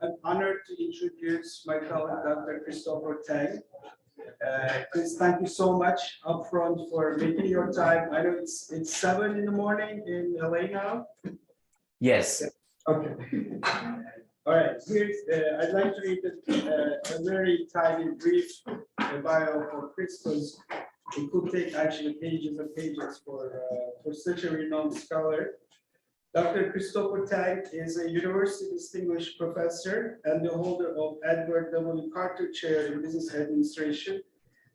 I'm honored to introduce my colleague, Dr. Christopher Tang. Chris, thank you so much upfront for making your time. I know it's 7 in the morning in LA now. Yes. Okay. All right. Here's I'd like to read a very tiny, brief bio for Chris, because it could take actually pages and pages for such a renowned scholar. Dr. Christopher Tang is a university distinguished professor and the holder of Edward W. Carter Chair in Business Administration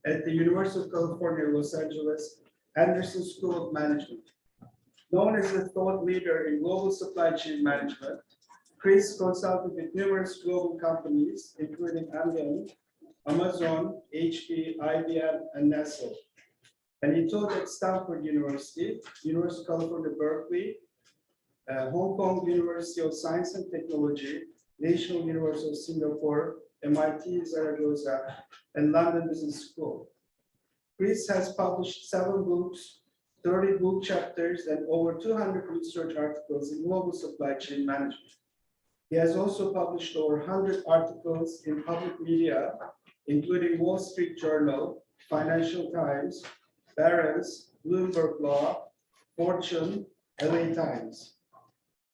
at the University of California, Los Angeles, Anderson School of Management. Known as a thought leader in global supply chain management, Chris consulted with numerous global companies, including Amazon, HP, IBM, and Nestle. And he taught at Stanford University, University of California, Berkeley, Hong Kong University of Science and Technology, National University of Singapore, MIT Zaragoza, and London Business School. Chris has published 7 books, 30 book chapters, and over 200 research articles in global supply chain management. He has also published over 100 articles in public media, including Wall Street Journal, Financial Times, Barron's, Bloomberg Law, Fortune, LA Times.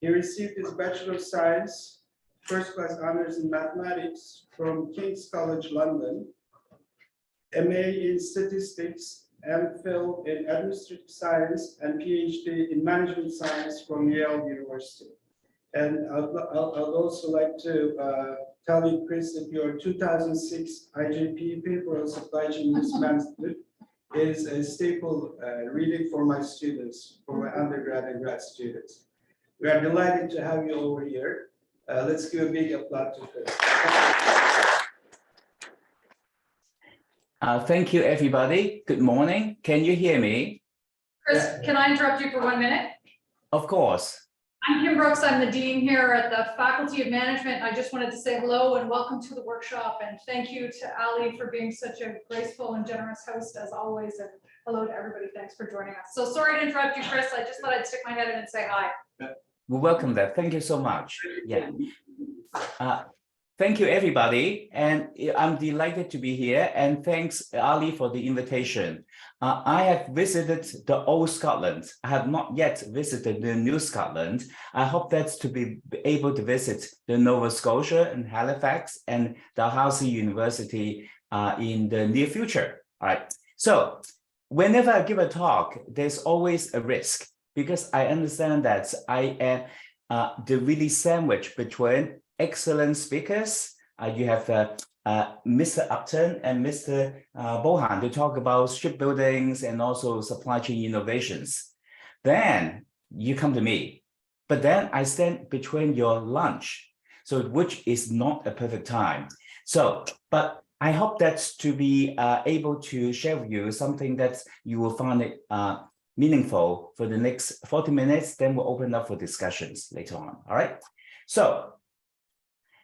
He received his Bachelor of Science, first class honors in mathematics from King's College London, MA in statistics, MPhil in administrative science, and PhD in management science from Yale University. And I'd also like to tell you, Chris, that your 2006 IJP paper on supply chain risk management is a staple reading for my students, for my undergrad and grad students. We are delighted to have you over here. Let's give a big applause to Chris. Thank you, everybody. Good morning. Can you hear me? Chris, can I interrupt you for 1 minute? Of course. I'm Kim Brooks. I'm the dean here at the Faculty of Management. I just wanted to say hello and welcome to the workshop. And thank you to Ali for being such a graceful and generous host as always. And hello to everybody. Thanks for joining us. So sorry to interrupt you, Chris. I just thought I'd stick my head in and say hi. We welcome that. Thank you so much. Yeah. Thank you, everybody. And I'm delighted to be here. And thanks, Ali, for the invitation. I have visited the old Scotland. I have not yet visited the new Scotland. I hope that's to be able to visit the Nova Scotia and Halifax and Dalhousie University in the near future. All right. So whenever I give a talk, there's always a risk, because I understand that I am the really sandwich between excellent speakers. You have Mr. Upton and Mr. Bohan to talk about shipbuildings and also supply chain innovations. Then you come to me, but then I stand between your lunch, so which is not a perfect time. So, but I hope that's to be able to share with you something that you will find it meaningful for the next 40 minutes, then we'll open up for discussions later on, all right? So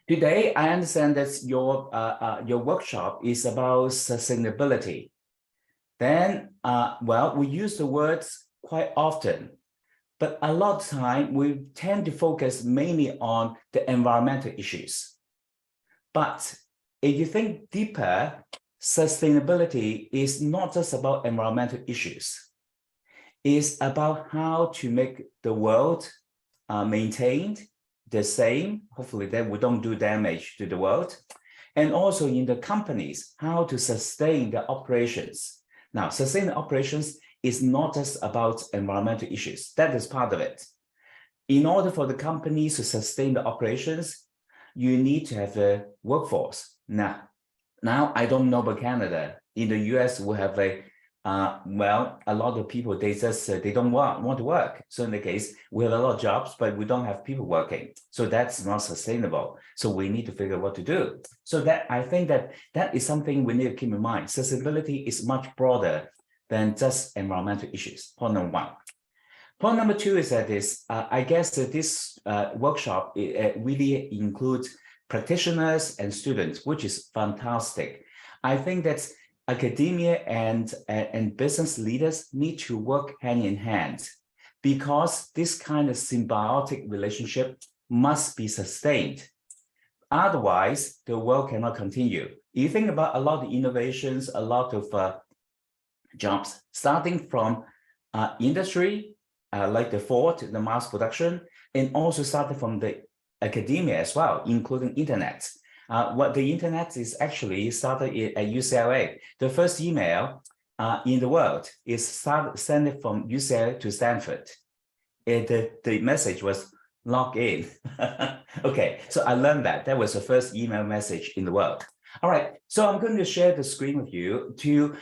today, I understand that your workshop is about sustainability. Then, well, we use the words quite often, but a lot of time we tend to focus mainly on the environmental issues. But if you think deeper, sustainability is not just about environmental issues. It's about how to make the world maintained the same, hopefully that we don't do damage to the world, and also in the companies, how to sustain the operations. Now, sustain the operations is not just about environmental issues. That is part of it. In order for the companies to sustain the operations, you need to have a workforce. Now I don't know about Canada. In the US, we have well, a lot of people, they just they don't want to work. So in the case, we have a lot of jobs, but we don't have people working. So that's not sustainable. So we need to figure out what to do. So that I think that is something we need to keep in mind. Sustainability is much broader than just environmental issues. Point number 1. Point number 2 is that I guess that this workshop really includes practitioners and students, which is fantastic. I think that academia and business leaders need to work hand in hand, because this kind of symbiotic relationship must be sustained. Otherwise, the world cannot continue. You think about a lot of innovations, a lot of jobs, starting from industry, like the Ford, the mass production, and also started from the academia as well, including internet. What the internet is actually started at UCLA. The first email in the world is sent from UCLA to Stanford. The message was log in. Okay, so I learned that. That was the first email message in the world. All right, so I'm going to share the screen with you to,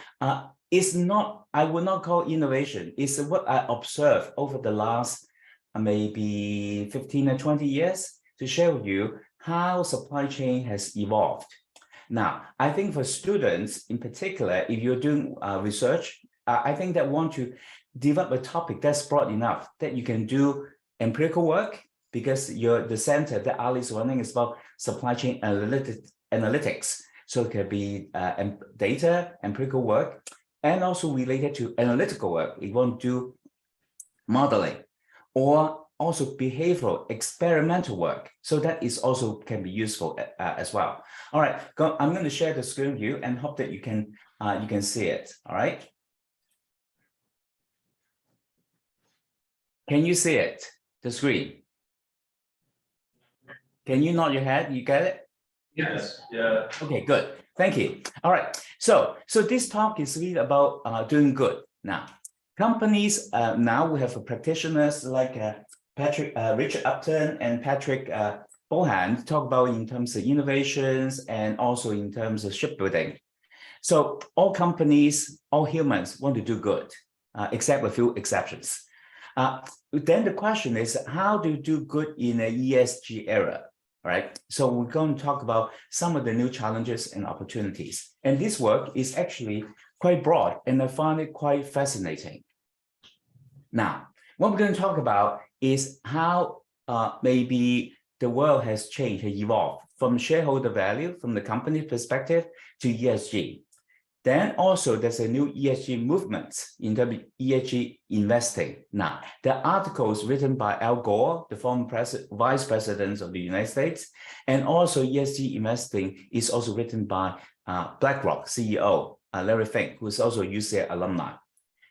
it's not, I would not call innovation, it's what I observed over the last maybe 15 or 20 years to share with you how supply chain has evolved. Now, I think for students in particular, if you're doing research, I think that want to develop a topic that's broad enough that you can do empirical work, because the center that Ali is running is about supply chain analytics. So it can be data, empirical work, and also related to analytical work. You want to do modeling, or also behavioral experimental work. So that is also can be useful as well. All right, I'm going to share the screen with you and hope that you can see it. All right. Can you see it? The screen? Can you nod your head? You get it? Yes, yeah. Okay, good. Thank you. All right. So this talk is really about doing good. Now, companies, now we have practitioners like Richard Upton and Patrick Bohan talk about in terms of innovations and also in terms of shipbuilding. So all companies, all humans want to do good, except a few exceptions. Then the question is, how do you do good in an ESG era? Right. So we're going to talk about some of the new challenges and opportunities. And this work is actually quite broad, and I find it quite fascinating. Now, what we're going to talk about is how maybe the world has changed, has evolved from shareholder value, from the company perspective, to ESG. Then also there's a new ESG movement in terms of ESG investing. Now, the articles written by Al Gore, the former vice president of the United States, and also ESG investing is also written by BlackRock CEO, Larry Fink, who is also a UCLA alumni,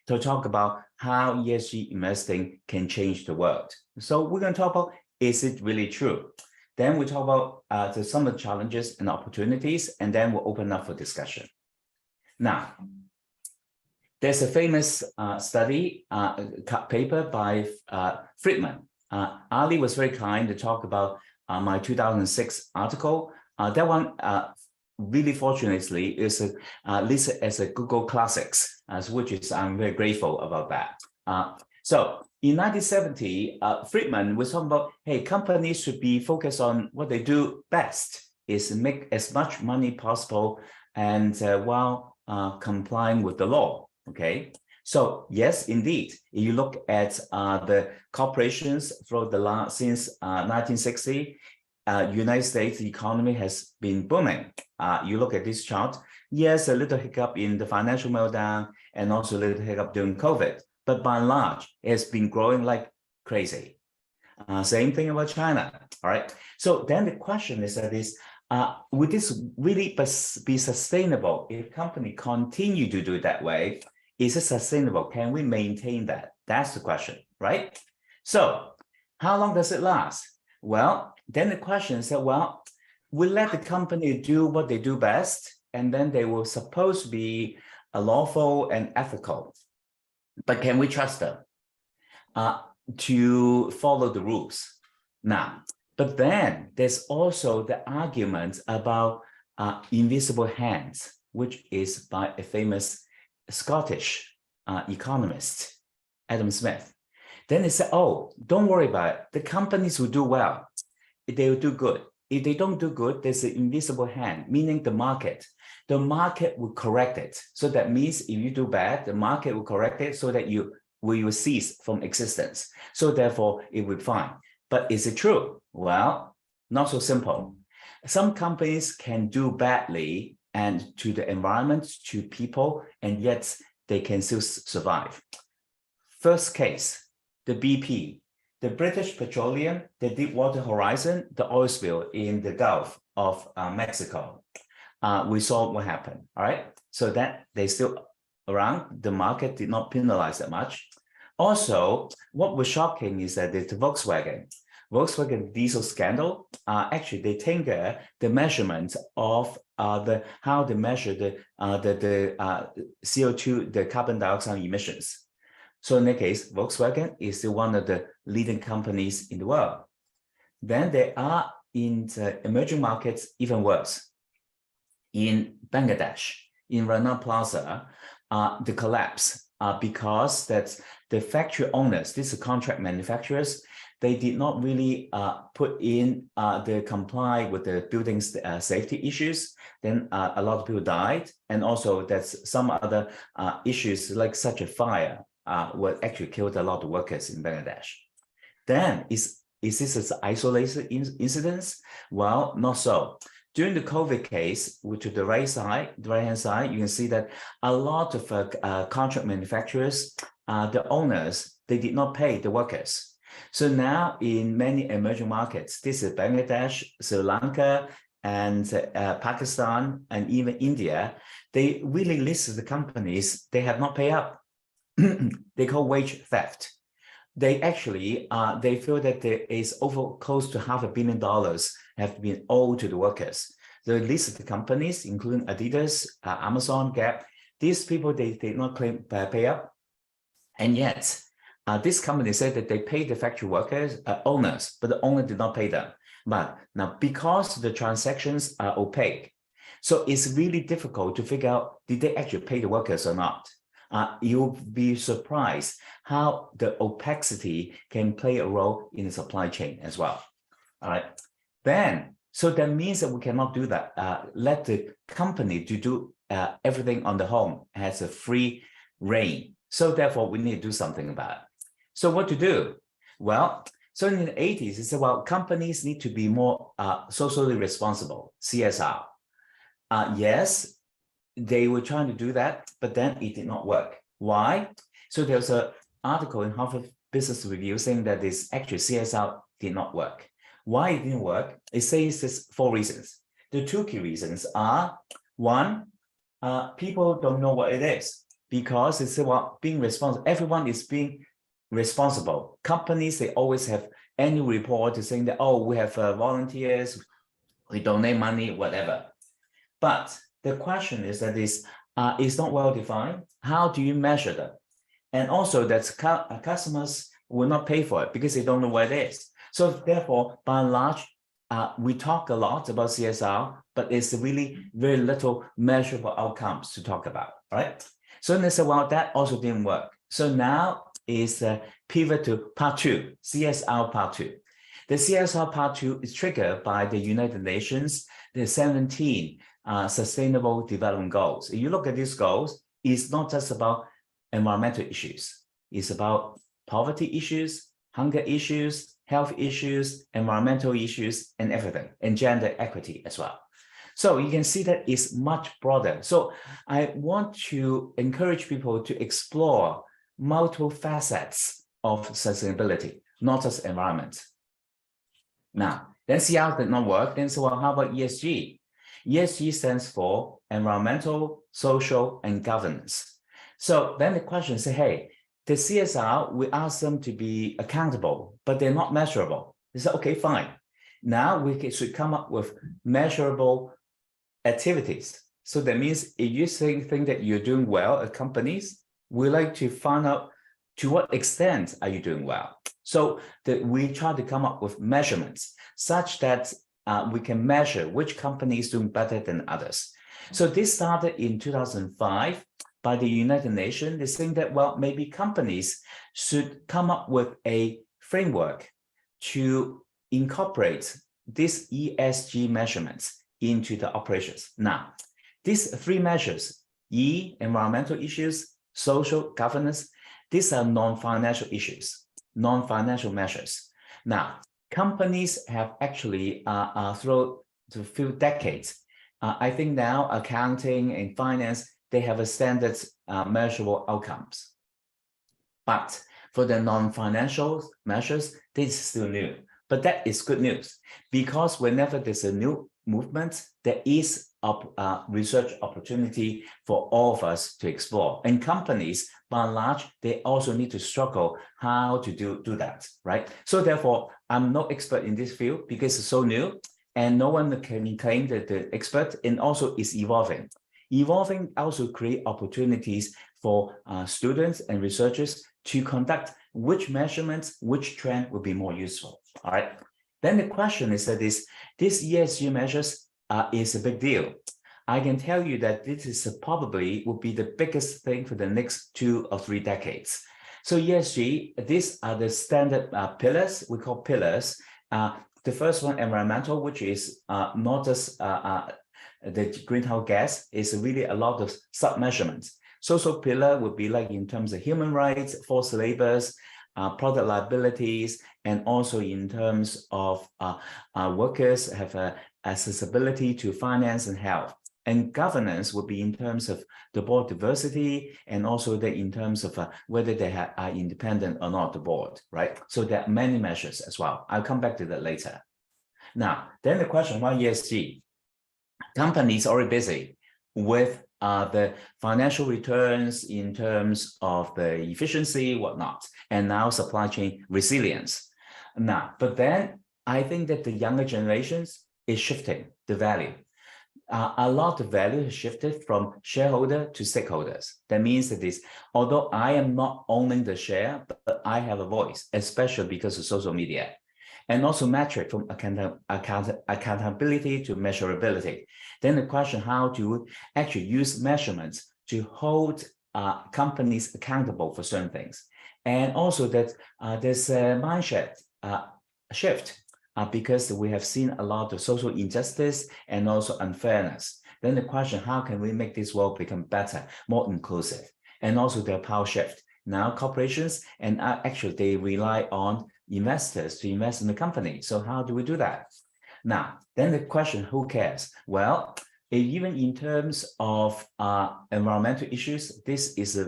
to talk about how ESG investing can change the world. So we're going to talk about, is it really true? Then we talk about some of the challenges and opportunities, and then we'll open up for discussion. Now, there's a famous study paper by Friedman. Ali was very kind to talk about my 2006 article. That one, really fortunately, is listed as a Google Classics, which is I'm very grateful about that. So in 1970, Friedman was talking about, hey, companies should be focused on what they do best, is make as much money possible, and while complying with the law. Okay, so yes, indeed, if you look at the corporations throughout the since 1960, United States economy has been booming. You look at this chart. Yes, a little hiccup in the financial meltdown, and also a little hiccup during COVID, but by and large, it has been growing like crazy. Same thing about China. All right. So then the question is that would this really be sustainable if company continue to do it that way? Is it sustainable? Can we maintain that? That's the question, right? So how long does it last? Well, then the question is that, well, we let the company do what they do best, and then they will supposed to be lawful and ethical. But can we trust them to follow the rules? Now, but then there's also the argument about invisible hands, which is by a famous Scottish economist, Adam Smith. Then they said, oh, don't worry about it. The companies will do well. They will do good. If they don't do good, there's an invisible hand, meaning the market. The market will correct it. So that means if you do bad, the market will correct it so that we will cease from existence. So therefore, it will be fine. But is it true? Well, not so simple. Some companies can do badly and to the environment, to people, and yet they can still survive. First case, the BP, the British Petroleum, the Deepwater Horizon, the oil spill in the Gulf of Mexico. We saw what happened, all right? So that they still around, the market did not penalize that much. Also, what was shocking is that the Volkswagen diesel scandal, actually they tinker the measurement of how they measure the CO2, the carbon dioxide emissions. So in that case, Volkswagen is still one of the leading companies in the world. Then there are in the emerging markets even worse. In Bangladesh, in Rana Plaza, the collapse because that's the factory owners, these are contract manufacturers, they did not really put in the comply with the building safety issues. Then a lot of people died. And also that's some other issues like such a fire what actually killed a lot of workers in Bangladesh. Then is this an isolated incident? Well, not so. During the COVID case, which to the right-hand side, you can see that a lot of contract manufacturers, the owners, they did not pay the workers. So now in many emerging markets, this is Bangladesh, Sri Lanka, and Pakistan, and even India, they really listed the companies, they have not paid up. They call wage theft. They actually, they feel that there is over close to $500 million have been owed to the workers. The list of the companies, including Adidas, Amazon, Gap, these people, they did not claim pay up. And yet, this company said that they paid the factory workers, owners, but the owner did not pay them. But now, because the transactions are opaque, so it's really difficult to figure out, did they actually pay the workers or not? You'll be surprised how the opacity can play a role in the supply chain as well. All right. Then, so that means that we cannot do that. Let the company to do everything on the home has a free reign. So therefore, we need to do something about it. So what to do? Well, so in the 80s, it's about companies need to be more socially responsible, CSR. Yes, they were trying to do that, but then it did not work. Why? So there's an article in Harvard Business Review saying that this actually CSR did not work. Why it didn't work? It says this 4 reasons. The 2 key reasons are, 1, people don't know what it is because it's about being responsible. Everyone is being responsible. Companies, they always have annual report saying that, oh, we have volunteers, we donate money, whatever. But the question is that it's not well defined. How do you measure them? And also that customers will not pay for it because they don't know what it is. So therefore, by and large, we talk a lot about CSR, but it's really very little measurable outcomes to talk about, right? So they said, well, that also didn't work. So now is pivot to part 2, CSR part 2. The CSR part 2 is triggered by the United Nations, the 17 Sustainable Development Goals. If you look at these goals, it's not just about environmental issues. It's about poverty issues, hunger issues, health issues, environmental issues, and everything, and gender equity as well. So you can see that it's much broader. So I want to encourage people to explore multiple facets of sustainability, not just environment. Now, then CR did not work. Then so how about ESG? ESG stands for environmental, social, and governance. So then the question is, hey, the CSR, we ask them to be accountable, but they're not measurable. They say, okay, fine. Now we should come up with measurable activities. So that means if you think that you're doing well at companies, we like to find out to what extent are you doing well. So that we try to come up with measurements such that we can measure which company is doing better than others. So this started in 2005 by the United Nations. They're saying that, well, maybe companies should come up with a framework to incorporate these ESG measurements into the operations. Now, these 3 measures, E, environmental issues, social, governance, these are non-financial issues, non-financial measures. Now, companies have actually, through a few decades, I think now accounting and finance, they have a standard measurable outcomes. But for the non-financial measures, this is still new. But that is good news, because whenever there's a new movement, there is a research opportunity for all of us to explore. And companies, by and large, they also need to struggle how to do that, right? So therefore, I'm no expert in this field because it's so new, and no one can claim that the expert, and also is evolving. Evolving also create opportunities for students and researchers to conduct which measurements, which trend will be more useful. All right. Then the question is that this ESG measures is a big deal. I can tell you that this is probably will be the biggest thing for the next 2 or 3 decades. So ESG, these are the standard pillars, we call pillars. The first one, environmental, which is not just the greenhouse gas, is really a lot of sub-measurements. Social pillar would be like in terms of human rights, forced labors, product liabilities, and also in terms of workers have accessibility to finance and health. And governance would be in terms of the board diversity, and also in terms of whether they are independent or not, the board, right? So there are many measures as well. I'll come back to that later. Now, then the question, why ESG? Companies are already busy with the financial returns in terms of the efficiency, whatnot, and now supply chain resilience. Now, but then I think that the younger generations is shifting the value. A lot of value has shifted from shareholder to stakeholders. That means that although I am not owning the share, but I have a voice, especially because of social media. And also metric from accountability to measurability. Then the question, how to actually use measurements to hold companies accountable for certain things. And also that there's a mindset shift because we have seen a lot of social injustice and also unfairness. Then the question, how can we make this world become better, more inclusive? And also the power shift. Now corporations and actually they rely on investors to invest in the company. So how do we do that? Now, then the question, who cares? Well, even in terms of environmental issues, this is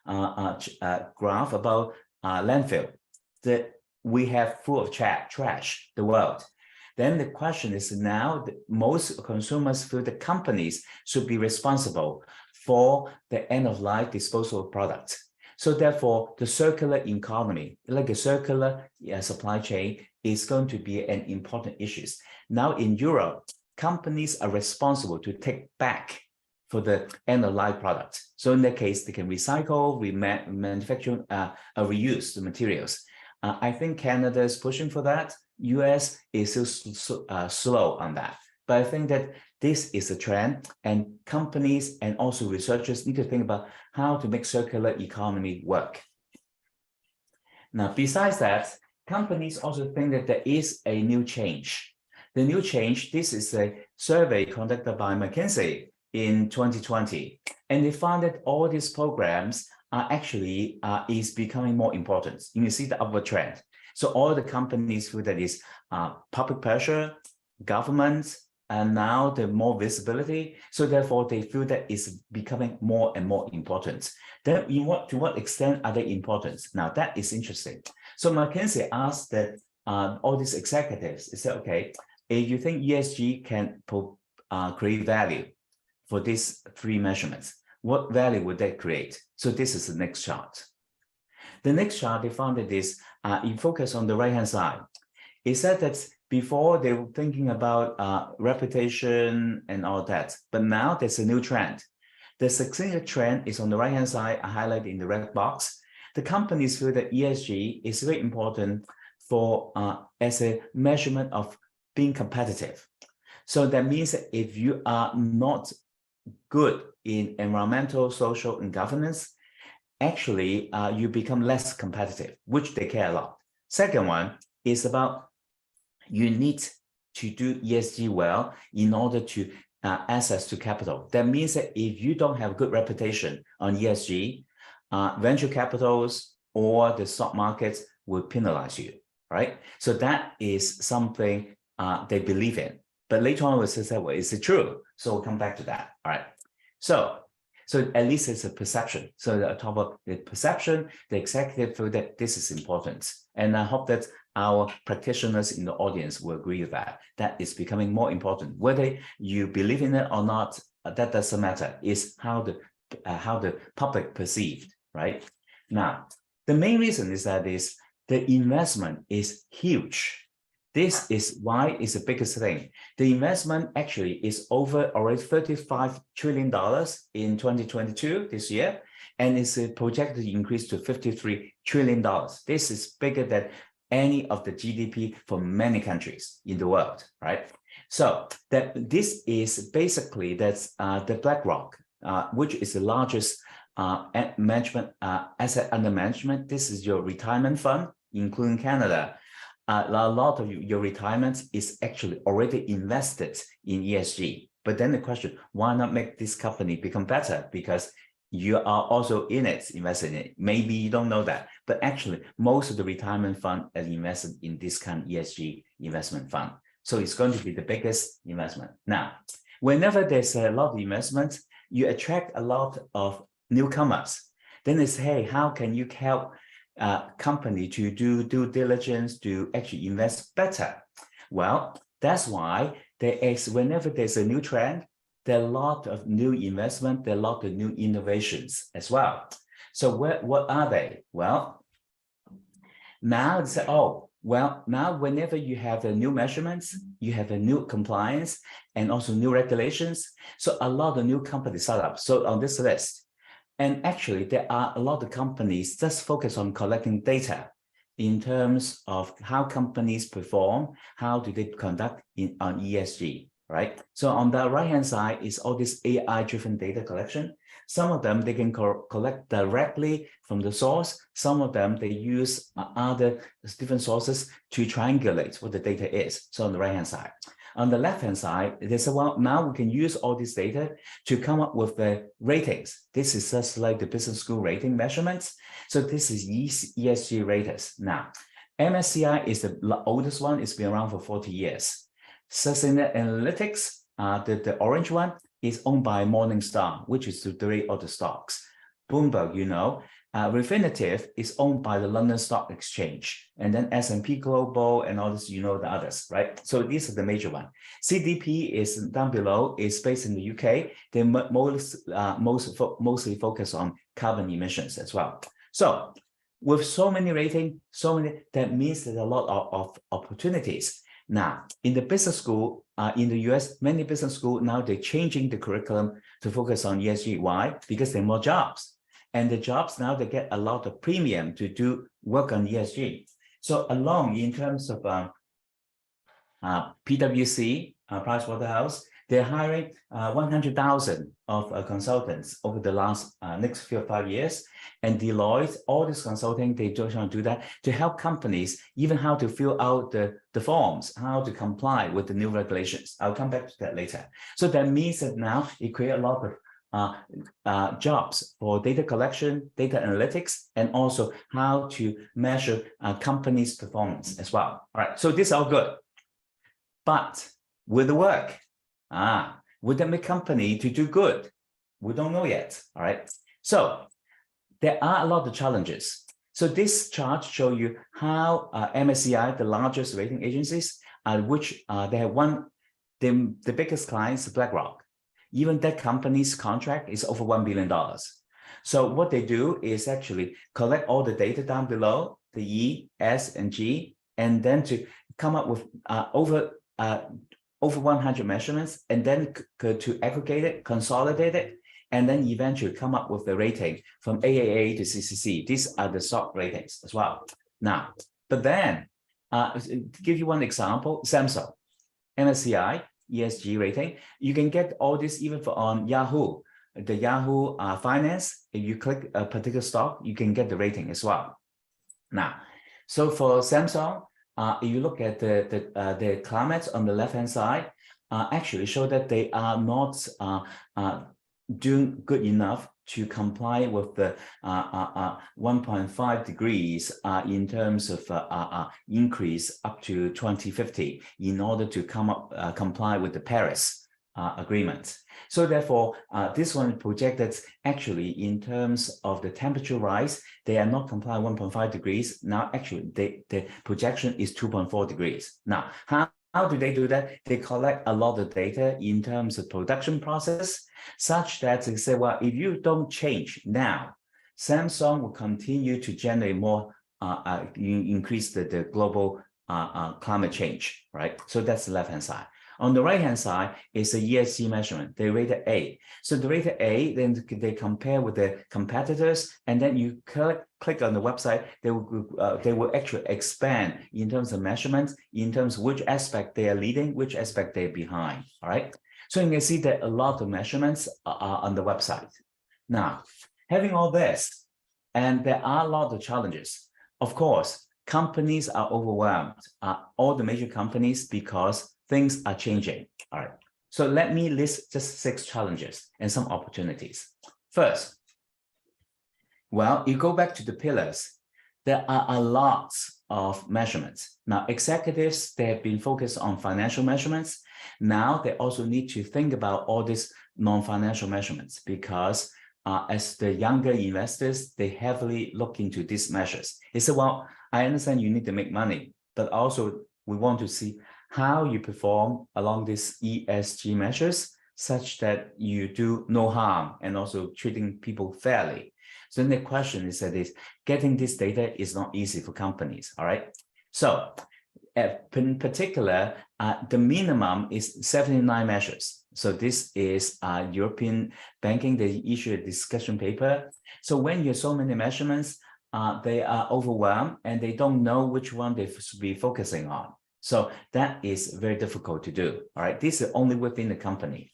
a graph about landfill that we have full of trash, the world. Then the question is now that most consumers feel the companies should be responsible for the end-of-life disposal of products. So therefore, the circular economy, like a circular supply chain, is going to be an important issue. Now in Europe, companies are responsible to take back for the end-of-life product. So in that case, they can recycle, manufacture, reuse the materials. I think Canada is pushing for that. US is still slow on that. But I think that this is a trend, and companies and also researchers need to think about how to make circular economy work. Now, besides that, companies also think that there is a new change. The new change, this is a survey conducted by McKinsey in 2020, and they found that all these programs are actually is becoming more important. You can see the upward trend. So all the companies feel that is public pressure, governments, and now the more visibility. So therefore, they feel that it's becoming more and more important. Then to what extent are they important? Now that is interesting. So McKinsey asked that all these executives, they said, okay, if you think ESG can create value for these 3 measurements, what value would that create? So this is the next chart. The next chart, they found that this, you focus on the right-hand side. It said that before they were thinking about reputation and all that, but now there's a new trend. The succinct trend is on the right-hand side, I highlighted in the red box. The companies feel that ESG is very important for as a measurement of being competitive. So that means that if you are not good in environmental, social, and governance, actually you become less competitive, which they care a lot. Second one is about you need to do ESG well in order to access to capital. That means that if you don't have good reputation on ESG, venture capitals or the stock markets will penalize you, right? So that is something they believe in. But later on, we'll say, well, is it true? So we'll come back to that, all right? So at least it's a perception. So on top of the perception, the executive feel that this is important. And I hope that our practitioners in the audience will agree with that. That is becoming more important. Whether you believe in it or not, that doesn't matter. It's how the public perceived, right? Now, the main reason is that the investment is huge. This is why it's the biggest thing. The investment actually is over already $35 trillion in 2022 this year, and it's projected to increase to $53 trillion. This is bigger than any of the GDP for many countries in the world, right? So this is basically the BlackRock, which is the largest asset under management. This is your retirement fund, including Canada. A lot of your retirement is actually already invested in ESG. But then the question, why not make this company become better? Because you are also in it, invested in it. Maybe you don't know that, but actually most of the retirement fund are invested in this kind of ESG investment fund. So it's going to be the biggest investment. Now, whenever there's a lot of investment, you attract a lot of newcomers. Then it's, hey, how can you help company to do due diligence to actually invest better? Well, that's why whenever there's a new trend, there are a lot of new investment, there are a lot of new innovations as well. So what are they? Well, now it's now whenever you have a new measurements, you have a new compliance and also new regulations. So a lot of new companies start up. So on this list, and actually, there are a lot of companies just focus on collecting data in terms of how companies perform, how do they conduct on ESG, right? So on the right-hand side is all this AI-driven data collection. Some of them, they can collect directly from the source. Some of them, they use other different sources to triangulate what the data is. So on the right-hand side. On the left-hand side, there's now we can use all this data to come up with the ratings. This is just like the business school rating measurements. So this is ESG raters. Now, MSCI is the oldest one. It's been around for 40 years. Sustainalytics, the orange one, is owned by Morningstar, which is to rate all the stocks. Bloomberg, you know. Refinitiv is owned by the London Stock Exchange, and then S&P Global and all this, you know, the others, right? So these are the major ones. CDP is down below, is based in the UK. They mostly focus on carbon emissions as well. So with so many ratings, that means there's a lot of opportunities. Now, in the business school, in the US, many business schools now they're changing the curriculum to focus on ESG. Why? Because there are more jobs. And the jobs now, they get a lot of premium to do work on ESG. So along in terms of PwC, Pricewaterhouse, they're hiring 100,000 of consultants over the next 5 years. And Deloitte, all this consulting, they just want to do that to help companies, even how to fill out the forms, how to comply with the new regulations. I'll come back to that later. So that means that now it creates a lot of jobs for data collection, data analytics, and also how to measure companies' performance as well. All right, so this is all good. But will it work? Would that make company to do good? We don't know yet. All right, so there are a lot of challenges. So this chart shows you how MSCI, the largest rating agencies, which they have the biggest clients, BlackRock. Even that company's contract is over $1 billion. So what they do is actually collect all the data down below, the E, S, and G, and then to come up with over 100 measurements, and then to aggregate it, consolidate it, and then eventually come up with the rating from AAA to CCC. These are the stock ratings as well. Now, but then, to give you one example, Samsung, MSCI, ESG rating, you can get all this even on Yahoo. The Yahoo Finance, if you click a particular stock, you can get the rating as well. Now, so for Samsung, if you look at the climates on the left-hand side, actually show that they are not doing good enough to comply with the 1.5 degrees in terms of increase up to 2050 in order to comply with the Paris agreement. So therefore, this one projected actually in terms of the temperature rise, they are not complying 1.5 degrees. Now, actually, the projection is 2.4 degrees. Now, how do they do that? They collect a lot of data in terms of production process, such that they say, well, if you don't change now, Samsung will continue to generate more, increase the global climate change, right? So that's the left-hand side. On the right-hand side is a ESG measurement. They rated A. So the rated A, then they compare with the competitors, and then you click on the website. They will actually expand in terms of measurements, in terms of which aspect they are leading, which aspect they're behind. All right. So you can see that a lot of measurements are on the website. Now, having all this, and there are a lot of challenges. Of course, companies are overwhelmed. All the major companies, because things are changing. All right. So let me list just 6 challenges and some opportunities. First, well, you go back to the pillars. There are a lot of measurements. Now, executives, they have been focused on financial measurements. Now they also need to think about all these non-financial measurements, because as the younger investors, they heavily look into these measures. They say, well, I understand you need to make money, but also we want to see how you perform along these ESG measures, such that you do no harm and also treating people fairly. So then the question is that getting this data is not easy for companies. All right. So in particular, the minimum is 79 measures. So this is European banking. They issue a discussion paper. So when you have so many measurements, they are overwhelmed and they don't know which one they should be focusing on. So that is very difficult to do. All right. This is only within the company.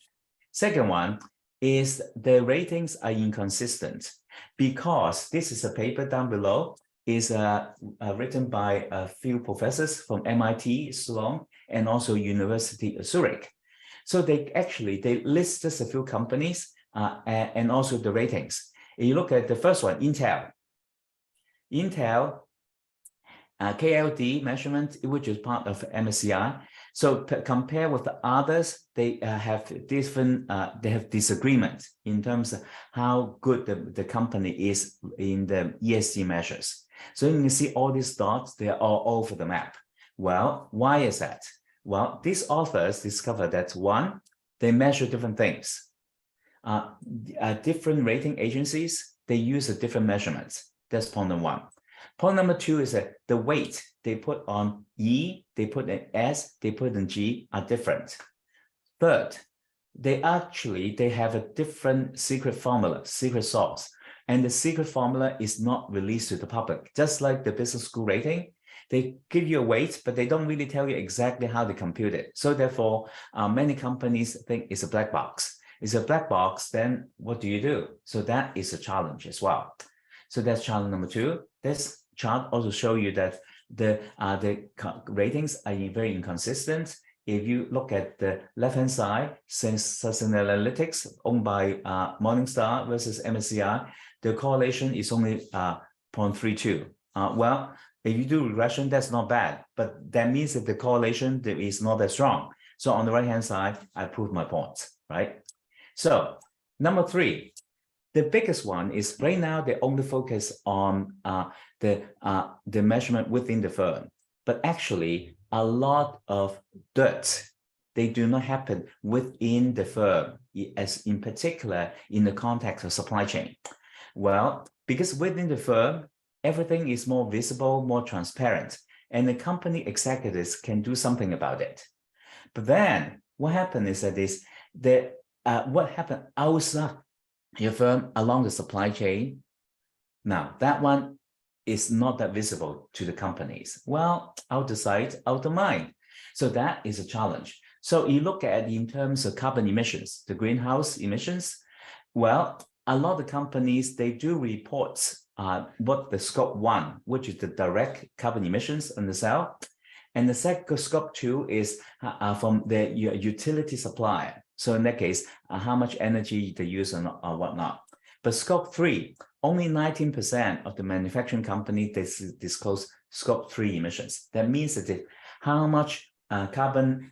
Second one is the ratings are inconsistent, because this is a paper down below, is written by a few professors from MIT, Sloan, and also University of Zurich. So they list just a few companies and also the ratings. If you look at the first one, Intel, KLD measurement, which is part of MSCI. So compare with the others, they have different, they have disagreement in terms of how good the company is in the ESG measures. So you can see all these dots, they are all over the map. Well, why is that? Well, these authors discovered that one, they measure different things. Different rating agencies, they use different measurements. That's point number one. Point number two is that the weight they put on E, they put an S, they put in G are different. Third, they have a different secret formula, secret sauce. And the secret formula is not released to the public. Just like the business school rating, they give you a weight, but they don't really tell you exactly how they compute it. So therefore, many companies think it's a black box. It's a black box, then what do you do? So that is a challenge as well. So that's challenge number two. This chart also shows you that the ratings are very inconsistent. If you look at the left-hand side, since Sustainalytics owned by Morningstar versus MSCI, the correlation is only 0.32. Well, if you do regression, that's not bad, but that means that the correlation is not that strong. So on the right-hand side, I proved my points, right? So number three, the biggest one is right now they only focus on the measurement within the firm, but actually a lot of dirt, they do not happen within the firm, as in particular in the context of supply chain. Well, because within the firm, everything is more visible, more transparent, and the company executives can do something about it. But then what happened is that what happened outside your firm along the supply chain, now that one is not that visible to the companies. Well, out of sight, out of mind. So that is a challenge. So you look at in terms of carbon emissions, the greenhouse emissions, well, a lot of companies, they do reports what the scope 1, which is the direct carbon emissions on the cell. And the second scope 2 is from the utility supplier. So in that case, how much energy they use and whatnot. But scope 3, only 19% of the manufacturing company disclose scope 3 emissions. That means that how much carbon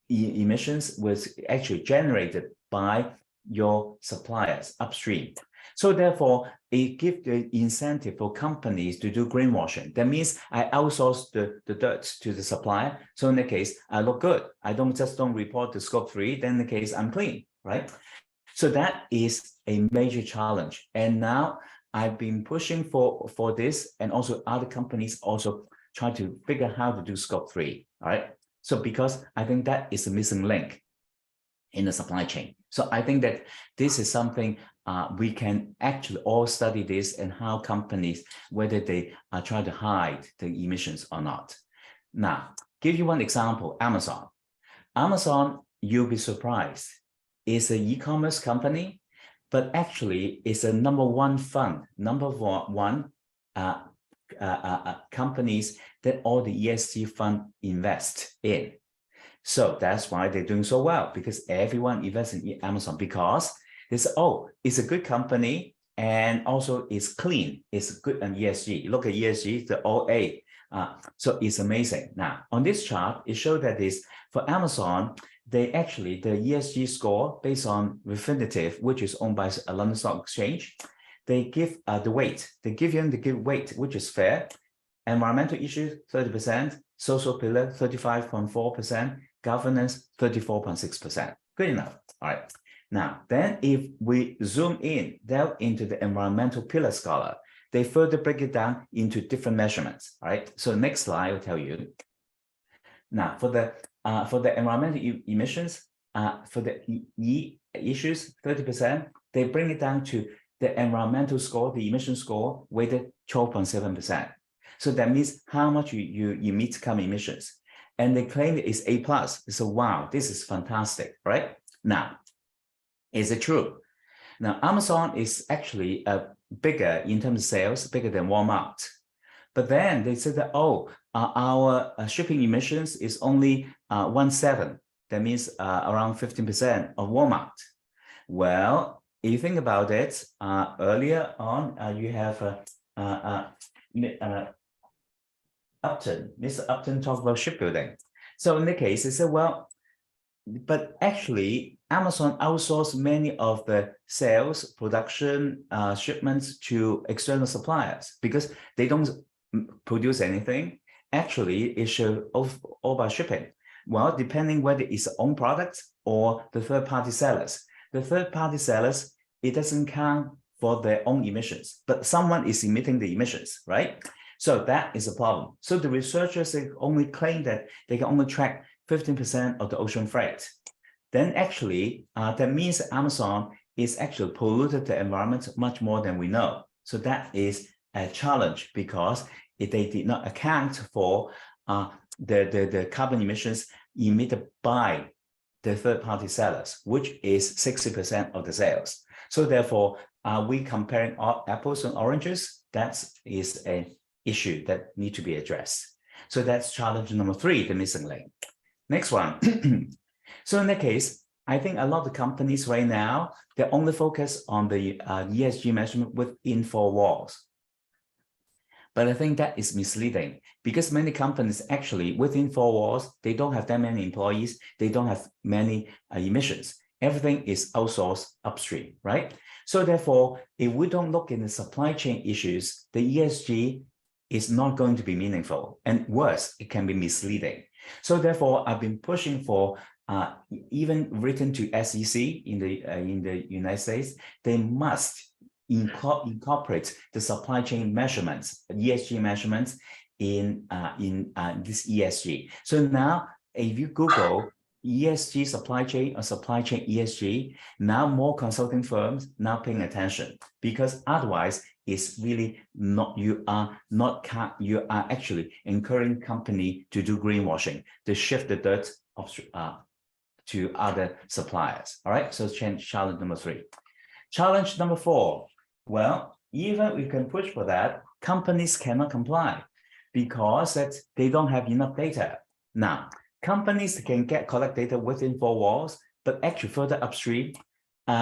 emissions was actually generated by your suppliers upstream. So therefore, it gives the incentive for companies to do greenwashing. That means I outsource the dirt to the supplier. So in the case, I look good. I don't report the scope 3, then in the case I'm clean, right? So that is a major challenge. And now I've been pushing for this, and also other companies also try to figure out how to do scope 3, all right? So because I think that is a missing link in the supply chain. So I think that this is something we can actually all study this, and how companies, whether they try to hide the emissions or not. Now, give you one example, Amazon. Amazon, you'll be surprised, is an e-commerce company, but actually it's a number one companies that all the ESG fund invest in. So that's why they're doing so well, because everyone invests in Amazon, because they say, oh, it's a good company, and also it's clean, it's good on ESG. Look at ESG, the all A. So it's amazing. Now, on this chart, it shows that this for Amazon, they actually, the ESG score based on Refinitiv, which is owned by a London Stock Exchange, they give the weight. They give you the weight, which is fair. Environmental issues, 30%. Social pillar, 35.4%. Governance, 34.6%. Good enough. All right. Now, then if we zoom in, delve into the environmental pillar scholar, they further break it down into different measurements. All right. So next slide will tell you. Now, for the environmental emissions, for the E issues, 30%, they bring it down to the environmental score, the emission score, weighted 12.7%. So that means how much you emit carbon emissions. And they claim it is A+. So wow, this is fantastic, right? Now, is it true? Now, Amazon is actually bigger in terms of sales, bigger than Walmart. But then they said that, oh, our shipping emissions is only 1/7. That means around 15% of Walmart. Well, if you think about it, earlier on, you have Upton. Mr. Upton talked about shipbuilding. So in the case, they said, well, but actually, Amazon outsourced many of the sales, production, shipments to external suppliers because they don't produce anything. Actually, it should all by shipping. Well, depending whether it's own products or the third-party sellers. The third-party sellers, it doesn't count for their own emissions, but someone is emitting the emissions, right? So that is a problem. So the researchers only claim that they can only track 15% of the ocean freight. Then actually, that means Amazon is actually polluted the environment much more than we know. So that is a challenge because they did not account for the carbon emissions emitted by the third-party sellers, which is 60% of the sales. So therefore, are we comparing apples and oranges? That is an issue that need to be addressed. So that's challenge number 3, the missing link. Next one. So in that case, I think a lot of companies right now, they only focus on the ESG measurement within 4 walls. But I think that is misleading because many companies actually within 4 walls, they don't have that many employees. They don't have many emissions. Everything is outsourced upstream, right? So therefore, if we don't look in the supply chain issues, the ESG is not going to be meaningful. And worse, it can be misleading. So therefore, I've been pushing for even written to SEC in the United States, they must incorporate the supply chain measurements, ESG measurements in this ESG. So now, if you Google ESG supply chain or supply chain ESG, now more consulting firms now paying attention because otherwise it's really not, you are actually encouraging company to do greenwashing, to shift the dirt to other suppliers. All right, so challenge number 3. Challenge number 4. Well, even we can push for that, companies cannot comply because that they don't have enough data. Now, companies can collect data within 4 walls, but actually further upstream,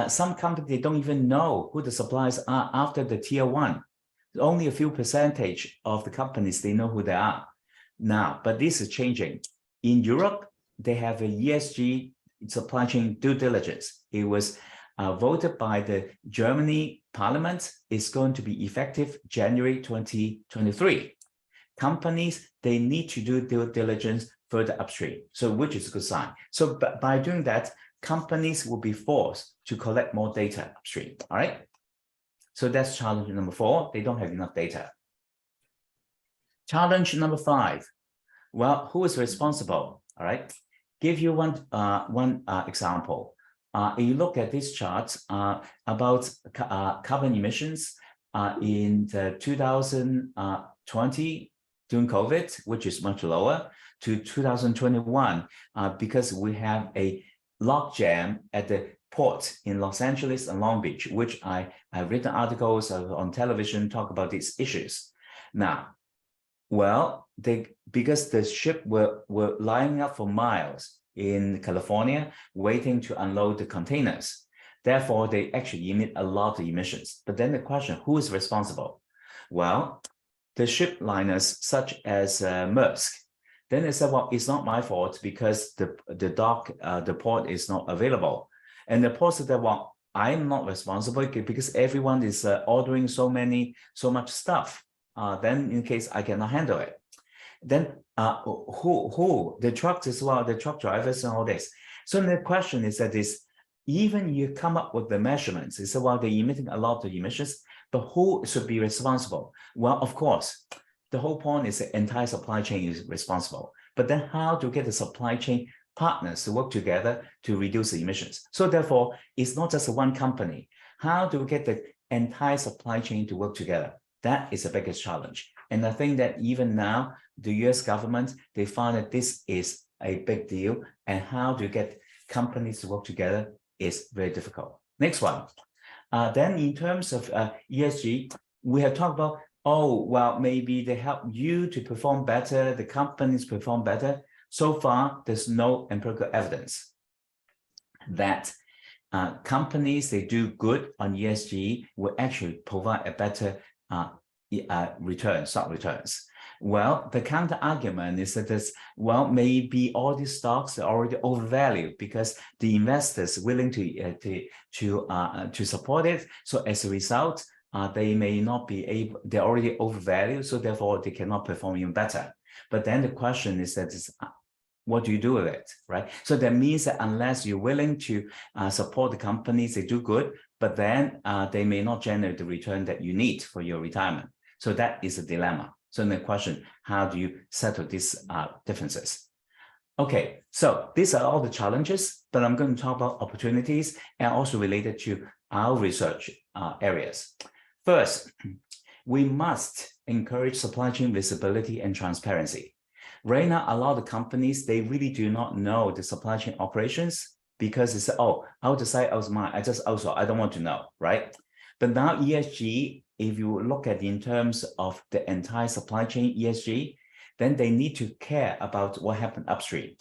some companies, they don't even know who the suppliers are after the tier 1. Only a few percentage of the companies, they know who they are. Now, but this is changing. In Europe, they have a ESG supply chain due diligence. It was voted by the Germany Parliament. It's going to be effective January 2023. Companies, they need to do due diligence further upstream, so which is a good sign. So by doing that, companies will be forced to collect more data upstream, all right? So that's challenge number 4. They don't have enough data. Challenge number 5. Well, who is responsible, all right? Give you one example. If you look at this chart about carbon emissions in the 2020 during COVID, which is much lower, to 2021, because we have a logjam at the port in Los Angeles and Long Beach, which I've written articles on television talk about these issues. Now, well, because the ship were lining up for miles in California, waiting to unload the containers. Therefore, they actually emit a lot of emissions. But then the question, who is responsible? Well, the ship liners such as Maersk. Then they said, well, it's not my fault because the port is not available. And the port said that, well, I'm not responsible because everyone is ordering so much stuff. Then in case I cannot handle it. Then who? The trucks as well, the truck drivers and all this. So the question is that even you come up with the measurements, it's well, they're emitting a lot of emissions, but who should be responsible? Well, of course, the whole point is the entire supply chain is responsible. But then how to get the supply chain partners to work together to reduce the emissions? So therefore, it's not just one company. How do we get the entire supply chain to work together? That is the biggest challenge. And I think that even now, the US government, they found that this is a big deal. And how to get companies to work together is very difficult. Next one. Then in terms of ESG, we have talked about, oh, well, maybe they help you to perform better, the companies perform better. So far, there's no empirical evidence that companies, they do good on ESG will actually provide a better stock returns. Well, the counter argument is that maybe all these stocks are already overvalued because the investors willing to support it. So as a result, they may not be able, they're already overvalued, so therefore they cannot perform even better. But then the question is that what do you do with it, right? So that means that unless you're willing to support the companies, they do good, but then they may not generate the return that you need for your retirement. So that is a dilemma. So the question, how do you settle these differences? Okay, so these are all the challenges, but I'm going to talk about opportunities and also related to our research areas. First, we must encourage supply chain visibility and transparency. Right now, a lot of companies, they really do not know the supply chain operations because they say, oh, I'll decide out mine. I don't want to know, right? But now ESG, if you look at it in terms of the entire supply chain ESG, then they need to care about what happened upstream.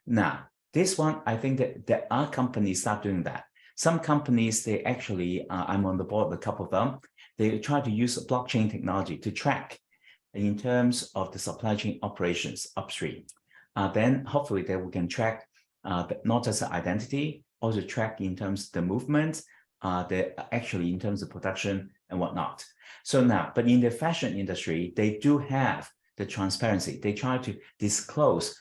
Now, this one, I think that there are companies start doing that. Some companies, they actually, I'm on the board with a couple of them, they try to use blockchain technology to track in terms of the supply chain operations upstream. Then hopefully that we can track not just the identity, also track in terms of the movement, actually in terms of production and whatnot. So now, but in the fashion industry, they do have the transparency. They try to disclose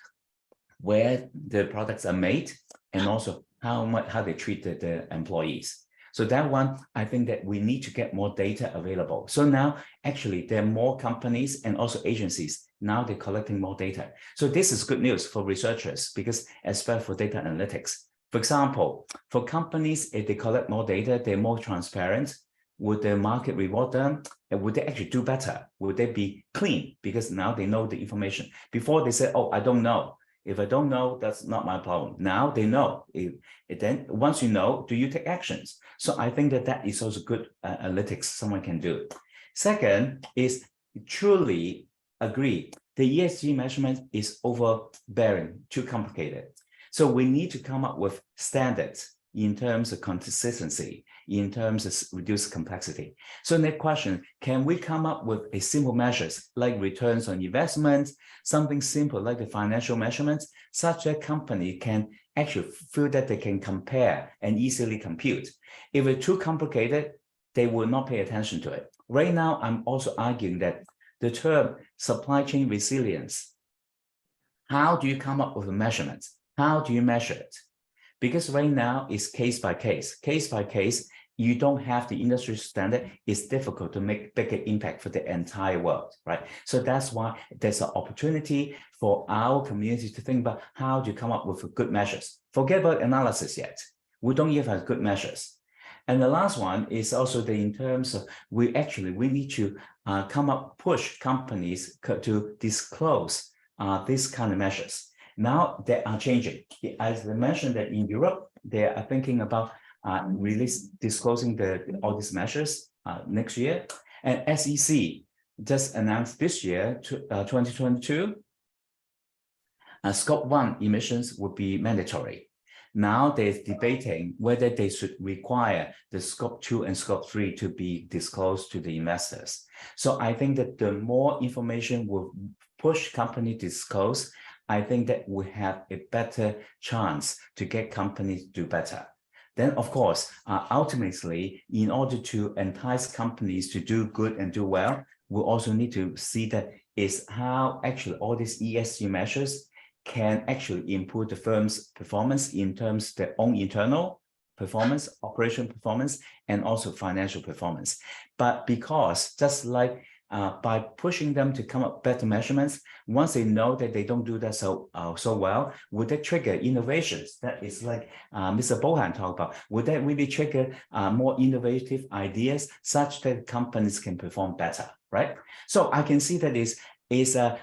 where the products are made and also how they treat the employees. So that one, I think that we need to get more data available. So now, actually, there are more companies and also agencies. Now they're collecting more data. So this is good news for researchers because especially for data analytics. For example, for companies, if they collect more data, they're more transparent. Would the market reward them? And would they actually do better? Would they be clean? Because now they know the information. Before they said, oh, I don't know. If I don't know, that's not my problem. Now they know. Then once you know, do you take actions? So I think that is also good analytics someone can do. Second is truly agree. The ESG measurement is overbearing, too complicated. So we need to come up with standards in terms of consistency, in terms of reduced complexity. So next question, can we come up with a simple measures like returns on investment, something simple like the financial measurements, such that company can actually feel that they can compare and easily compute. If it's too complicated, they will not pay attention to it. Right now, I'm also arguing that the term supply chain resilience, how do you come up with the measurements? How do you measure it? Because right now it's case by case. Case by case, you don't have the industry standard. It's difficult to make bigger impact for the entire world, right? So that's why there's an opportunity for our community to think about how to come up with good measures. Forget about analysis yet. We don't even have good measures. And the last one is also in terms of we need to push companies to disclose these kind of measures. Now they are changing. As I mentioned that in Europe, they are thinking about disclosing all these measures next year. And SEC just announced this year, 2022, Scope 1 emissions would be mandatory. Now they're debating whether they should require the Scope 2 and Scope 3 to be disclosed to the investors. So I think that the more information will push companies to disclose, I think that we have a better chance to get companies to do better. Then, of course, ultimately, in order to entice companies to do good and do well, we also need to see that is how actually all these ESG measures can actually improve the firm's performance in terms of their own internal performance, operation performance, and also financial performance. But because just like by pushing them to come up with better measurements, once they know that they don't do that so well, would that trigger innovations? That is like Mr. Bohan talked about. Would that really trigger more innovative ideas such that companies can perform better, right? So I can see that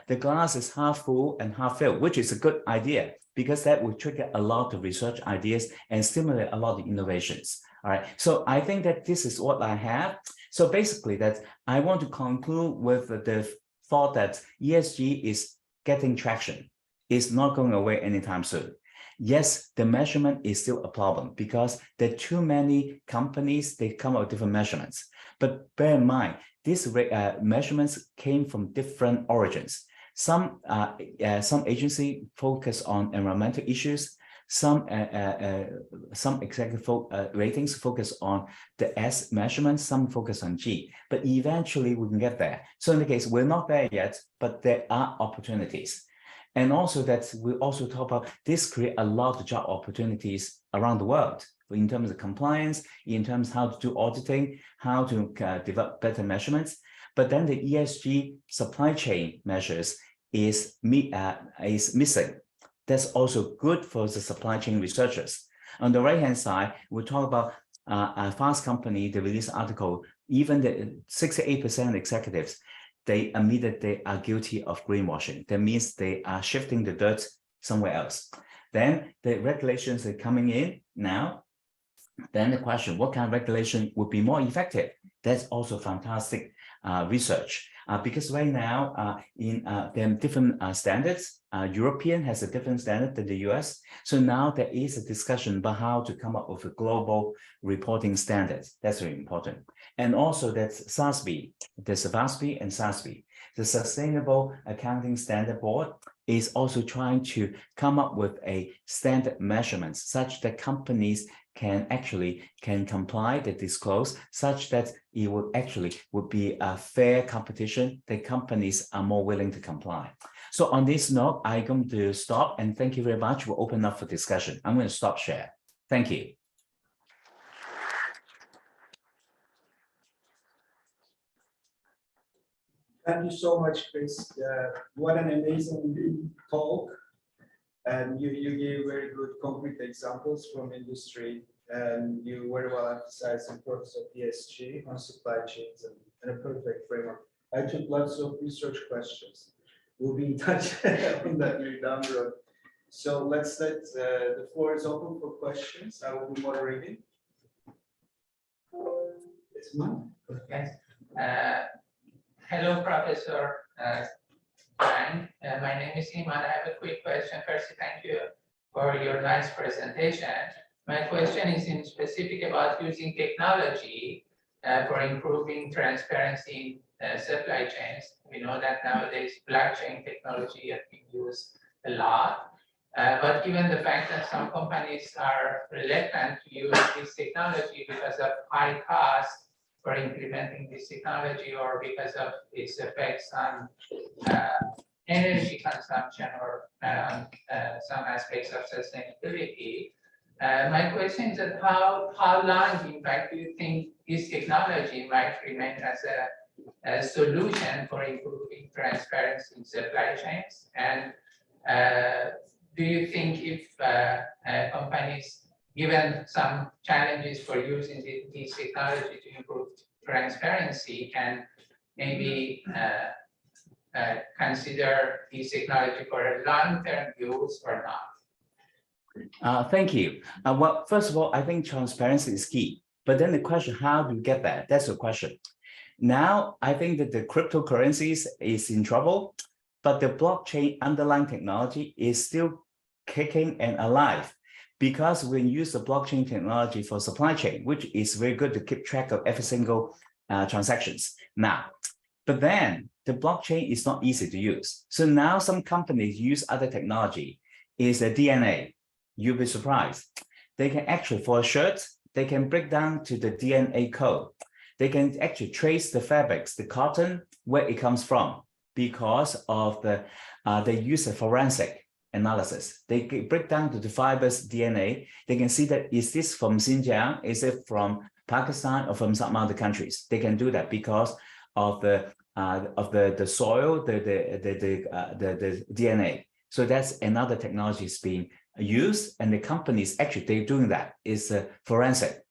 the glass is half full and half filled, which is a good idea because that will trigger a lot of research ideas and stimulate a lot of innovations. All right, so I think that this is what I have. So basically that I want to conclude with the thought that ESG is getting traction. It's not going away anytime soon. Yes, the measurement is still a problem because there are too many companies, they come up with different measurements. But bear in mind, these measurements came from different origins. Some agency focus on environmental issues. Some executive ratings focus on the S measurement, some focus on G, but eventually we can get there. So in the case, we're not there yet, but there are opportunities. And also that we also talk about this create a lot of job opportunities around the world in terms of compliance, in terms of how to do auditing, how to develop better measurements. But then the ESG supply chain measures is missing. That's also good for the supply chain researchers. On the right-hand side, we talk about a Fast Company, they released an article, even the 68% executives, they admit that they are guilty of greenwashing. That means they are shifting the dirt somewhere else. Then the regulations are coming in now. Then the question, what kind of regulation would be more effective? That's also fantastic research. Because right now, there are different standards. European has a different standard than the US. So now there is a discussion about how to come up with a global reporting standards. That's very important. And also that's SASB. There's SASB and SASB. The Sustainable Accounting Standard Board is also trying to come up with a standard measurements such that companies can comply, they disclose, such that it would be a fair competition, that companies are more willing to comply. So on this note, I'm going to stop and thank you very much. We'll open up for discussion. I'm going to stop share. Thank you. Thank you so much, Chris. What an amazing talk. And you gave very good concrete examples from industry, and you very well emphasized the importance of ESG on supply chains and a perfect framework. I took lots of research questions. We'll be in touch on that down the road. So let's let the floor is open for questions. I will be moderating. It's mine. Yes. Hello, Professor Tang. My name is Iman. I have a quick question. First, thank you for your nice presentation. My question is in specific about using technology for improving transparency in supply chains. We know that nowadays blockchain technology has been used a lot. But given the fact that some companies are reluctant to use this technology because of high cost for implementing this technology or because of its effects on energy consumption or some aspects of sustainability, my question is that how long, in fact, do you think this technology might remain as a solution for improving transparency in supply chains? And do you think if companies, given some challenges for using this technology to improve transparency, can maybe consider this technology for a long-term use or not? Thank you. Well, first of all, I think transparency is key. But then the question, how do you get that? That's the question. Now, I think that the cryptocurrencies is in trouble, but the blockchain underlying technology is still kicking and alive because we use the blockchain technology for supply chain, which is very good to keep track of every single transactions. Now, but then the blockchain is not easy to use. So now some companies use other technology, is a DNA. You'll be surprised. They can actually, for a shirt, they can break down to the DNA code. They can actually trace the fabrics, the cotton, where it comes from, because of they use a forensic analysis. They break down to the fibers DNA. They can see that is this from Xinjiang, is it from Pakistan or from some other countries? They can do that because of the soil, the DNA. So that's another technology is being used, and the companies actually they're doing that is a forensic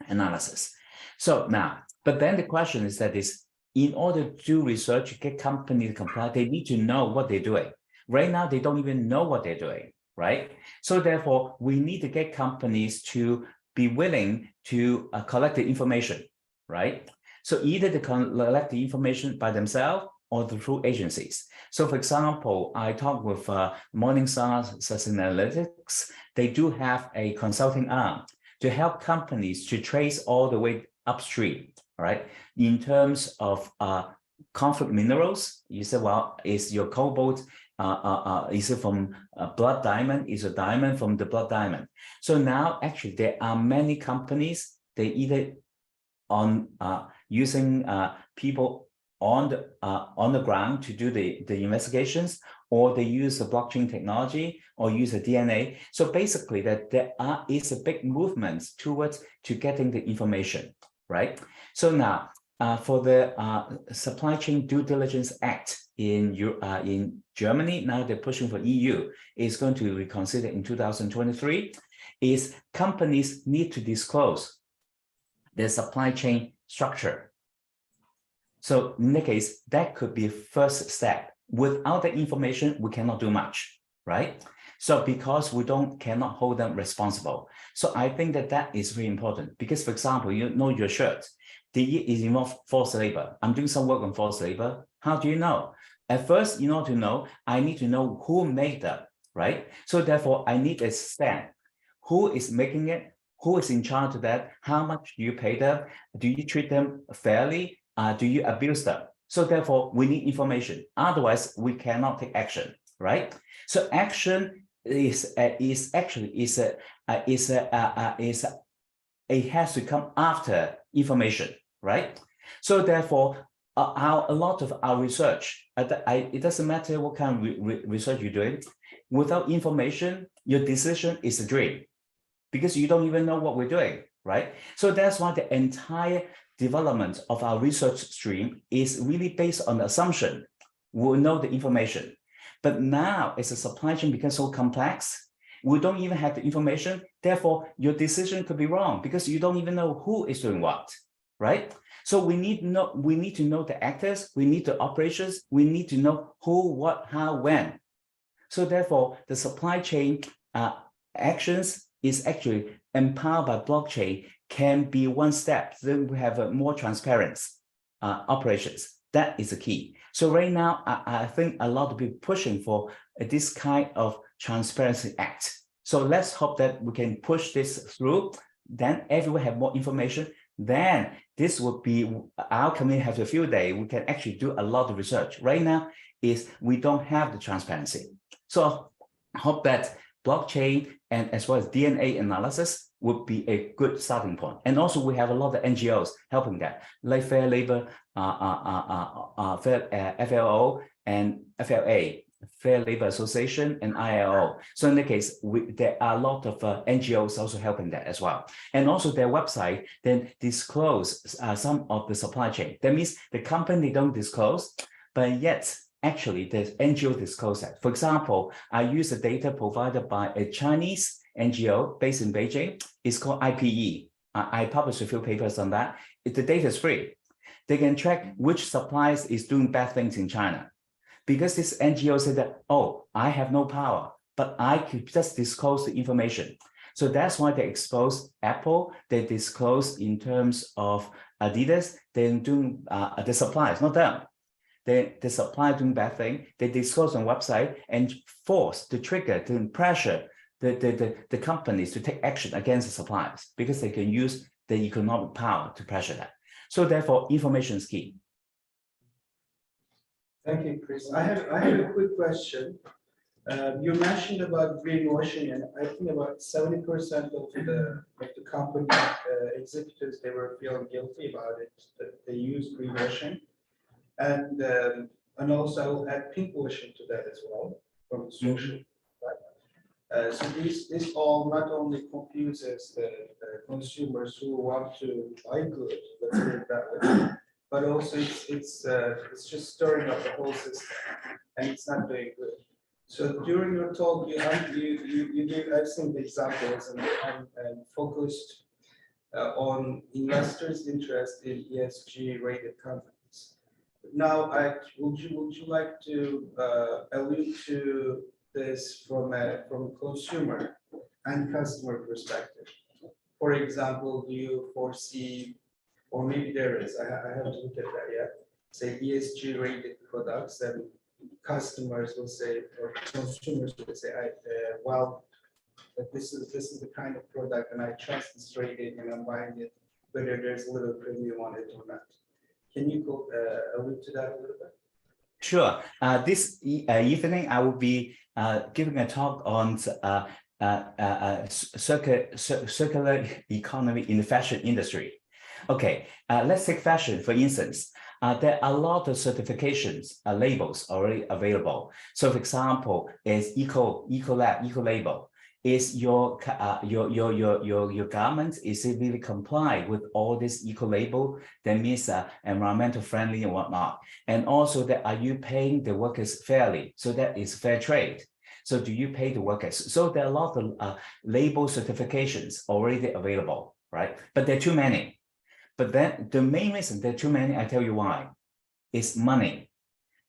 analysis. So now, but then the question is that is in order to do research, to get companies to comply, they need to know what they're doing. Right now, they don't even know what they're doing, right? So therefore, we need to get companies to be willing to collect the information, right? So either they collect the information by themselves or through agencies. So for example, I talked with Morningstar Sustainalytics. They do have a consulting arm to help companies to trace all the way upstream, right? In terms of conflict minerals, you say, well, is your cobalt, is it from blood diamond? Is a diamond from the blood diamond? So now actually there are many companies, they either on using people on the ground to do the investigations, or they use the blockchain technology or use the DNA. So basically that there is a big movement towards to getting the information, right? So now for the Supply Chain Due Diligence Act in Germany, now they're pushing for EU, is going to reconsider in 2023, is companies need to disclose their supply chain structure. So in that case, that could be a first step. Without the information, we cannot do much, right? So because we cannot hold them responsible. So I think that is very important because, for example, you know your shirt, is involved forced labor. I'm doing some work on forced labor. How do you know? At first, in order to know, I need to know who made them, right? So therefore, I need a stamp. Who is making it? Who is in charge of that? How much do you pay them? Do you treat them fairly? Do you abuse them? So therefore, we need information. Otherwise, we cannot take action, right? So action it has to come after information, right? So therefore, a lot of our research, it doesn't matter what kind of research you're doing, without information, your decision is a dream because you don't even know what we're doing, right? So that's why the entire development of our research stream is really based on the assumption we'll know the information. But now as the supply chain becomes so complex, we don't even have the information. Therefore, your decision could be wrong because you don't even know who is doing what, right? So we need to know the actors, we need the operations, we need to know who, what, how, when. So therefore, the supply chain actions is actually empowered by blockchain can be one step. Then we have a more transparent operations. That is the key. So right now, I think a lot of people pushing for this kind of transparency act. So let's hope that we can push this through. Then everyone have more information. Then this would be our community has a field day. We can actually do a lot of research. Right now is we don't have the transparency. So I hope that blockchain and as well as DNA analysis would be a good starting point. And also we have a lot of NGOs helping that, like Fair Labor, FLO and FLA, Fair Labor Association and ILO. So in the case, there are a lot of NGOs also helping that as well. And also their website then disclose some of the supply chain. That means the company don't disclose, but yet actually the NGO disclose that. For example, I use the data provided by a Chinese NGO based in Beijing. It's called IPE. I published a few papers on that. The data is free. They can track which suppliers is doing bad things in China. Because this NGO said that, oh, I have no power, but I could just disclose the information. So that's why they expose Apple, they disclose in terms of Adidas, they're doing the suppliers, not them. The supplier doing bad thing, they disclose on website and force to trigger, to pressure the companies to take action against the suppliers because they can use the economic power to pressure that. So therefore, information is key. Thank you, Chris. I have a quick question. You mentioned about greenwashing, and I think about 70% of the company executives, they were feeling guilty about it, that they use greenwashing, and also I will add pinkwashing to that as well from social. So this all not only confuses the consumers who want to buy goods, let's put it that way, but also it's just stirring up the whole system, and it's not doing good. So during your talk, you gave excellent examples and focused on investors' interest in ESG-rated companies. Now, would you like to allude to this from a consumer and customer perspective? For example, do you foresee, or maybe there is, I haven't looked at that yet, say ESG rated products, and customers will say, or consumers will say, well, this is the kind of product and I trust this rating and I'm buying it, whether there's a little premium on it or not. Can you go allude to that a little bit? Sure. This evening, I will be giving a talk on circular economy in the fashion industry. Okay, let's take fashion, for instance. There are a lot of certifications, labels already available. So for example, is eco label. Is your garment, is it really comply with all this eco label that means environmental friendly and whatnot? And also that are you paying the workers fairly? So that is fair trade. So do you pay the workers? So there are a lot of label certifications already available, right? But there are too many. But then the main reason there are too many, I tell you why, is money.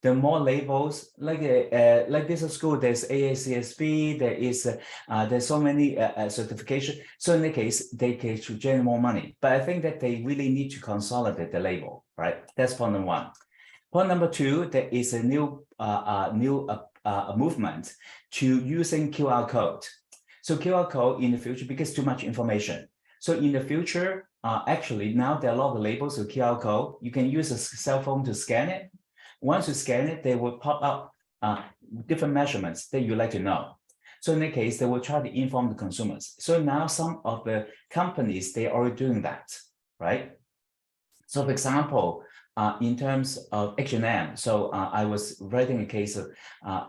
The more labels, like this school, there's AACSB, there's so many certification. So in the case, they can generate more money. But I think that they really need to consolidate the label, right? That's point number one. Point number two, there is a new movement to using QR code. So QR code in the future, because too much information. So in the future, actually now there are a lot of labels with QR code. You can use a cell phone to scan it. Once you scan it, they will pop up different measurements that you like to know. So in that case, they will try to inform the consumers. So now some of the companies, they are already doing that, right? So for example, in terms of H&M, so I was writing a case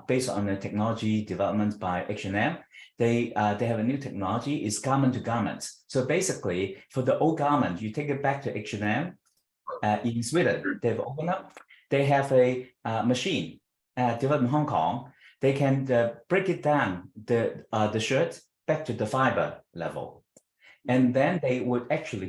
based on the technology development by H&M. They have a new technology, it's garment to garment. So basically, for the old garment, you take it back to H&M in Sweden. They've opened up. They have a machine developed in Hong Kong. They can break it down, the shirt back to the fiber level. And then they would actually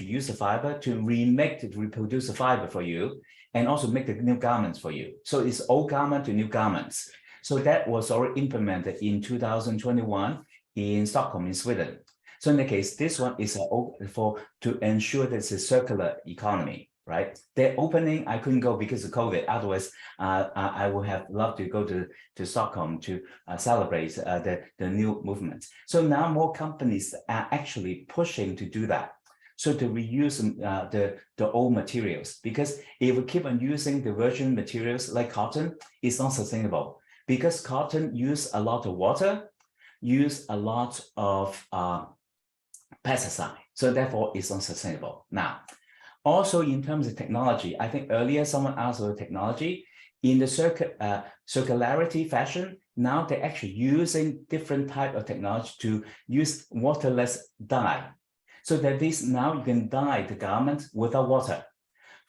use the fiber to reproduce the fiber for you and also make the new garments for you. So it's old garment to new garments. So that was already implemented in 2021 in Stockholm, in Sweden. So in the case, this one is to ensure that it's a circular economy. right? The opening, I couldn't go because of COVID. Otherwise, I would have loved to go to Stockholm to celebrate the new movement. So now more companies are actually pushing to do that. So to reuse the old materials, because if we keep on using the virgin materials like cotton, it's not sustainable because cotton use a lot of water, use a lot of pesticide. So therefore it's not sustainable. Now, also in terms of technology, I think earlier someone asked about technology in the circularity fashion. Now they're actually using different type of technology to use waterless dye. So that this now you can dye the garment without water.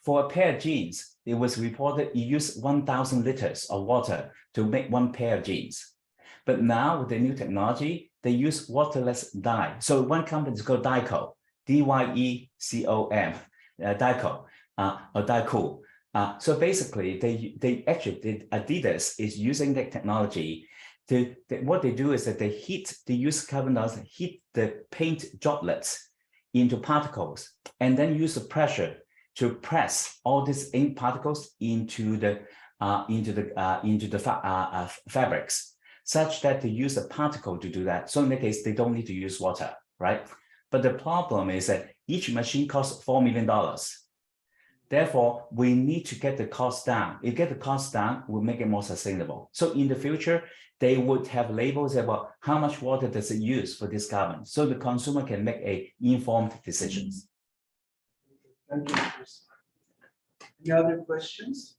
For a pair of jeans, it was reported you use 1,000 liters of water to make one pair of jeans. But now with the new technology, they use waterless dye. So one company is called Dyco, D-Y-E-C-O-M, Dyco, or Dyco. So basically, they actually did Adidas is using the technology. What they do is that they use carbon dioxide, heat the paint droplets into particles, and then use the pressure to press all these ink particles into the fabrics, such that they use a particle to do that. So in that case, they don't need to use water, right? But the problem is that each machine costs $4 million. Therefore, we need to get the cost down. If you get the cost down, we'll make it more sustainable. So in the future, they would have labels about how much water does it use for this garment, so the consumer can make informed decisions. Thank you, Chris. Any other questions?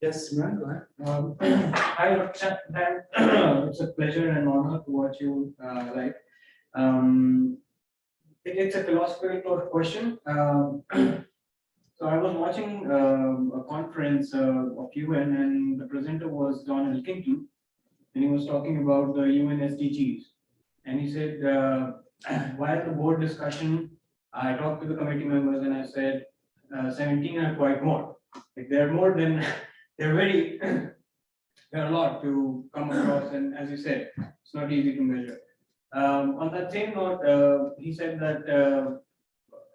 Yes, Simran, go ahead. Hi, Dr. Tang. It's a pleasure and honor to watch you live. It's a philosophical question. So I was watching a conference of UN, and the presenter was John Ülkü, and he was talking about the UN SDGs. And he said, while the board discussion, I talked to the committee members and I said, 17 are quite more. If they're more, then they're very, there are a lot to come across. And as you said, it's not easy to measure. On that same note, he said that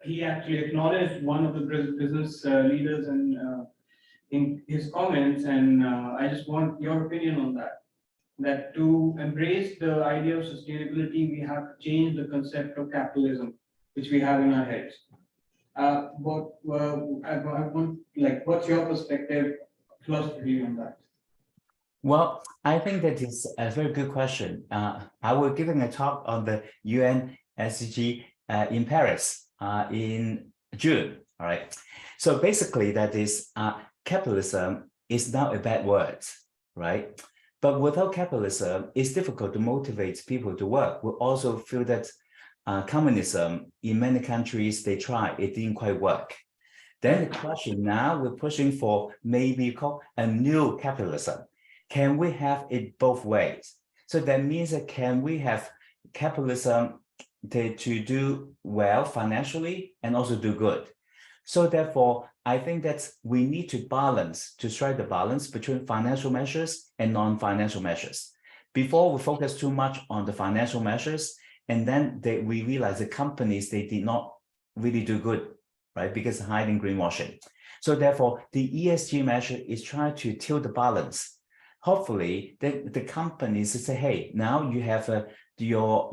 he actually acknowledged one of the business leaders in his comments, and I just want your opinion on that. That to embrace the idea of sustainability, we have to change the concept of capitalism, which we have in our heads. I want, like, what's your perspective, philosophy on that? Well, I think that is a very good question. I was giving a talk on the UN SDG in Paris in June. All right. So basically, that is capitalism is now a bad word, right? But without capitalism, it's difficult to motivate people to work. We also feel that communism in many countries, they try, it didn't quite work. Then the question now, we're pushing for maybe called a new capitalism. Can we have it both ways? So that means that can we have capitalism to do well financially and also do good? So therefore, I think that we need to strike the balance between financial measures and non-financial measures. Before we focus too much on the financial measures, and then we realize the companies, they did not really do good, right? Because of hiding greenwashing. So therefore, the ESG measure is trying to tilt the balance. Hopefully, the companies say, hey, now you have your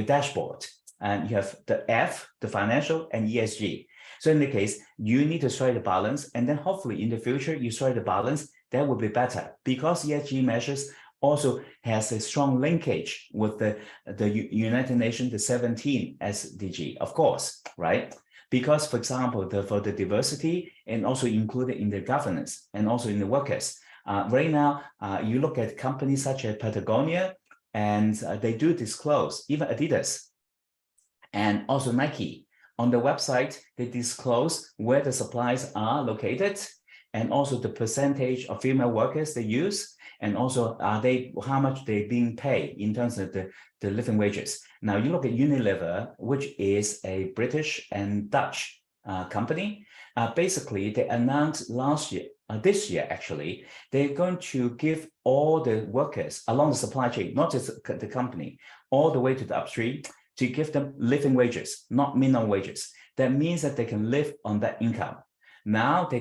dashboard, and you have the F, the financial, and ESG. So in the case, you need to strike the balance, and then hopefully in the future, you strike the balance, that will be better, because ESG measures also has a strong linkage with the United Nations, the 17 SDG, of course, right? Because, for example, for the diversity and also included in the governance and also in the workers. Right now, you look at companies such as Patagonia, and they do disclose, even Adidas and also Nike. On the website, they disclose where the supplies are located, and also the percentage of female workers they use, and also how much they're being paid in terms of the living wages. Now you look at Unilever, which is a British and Dutch company. Basically, they announced this year actually, they're going to give all the workers along the supply chain, not just the company, all the way to the upstream, to give them living wages, not minimum wages. that means that they can live on that income. Now they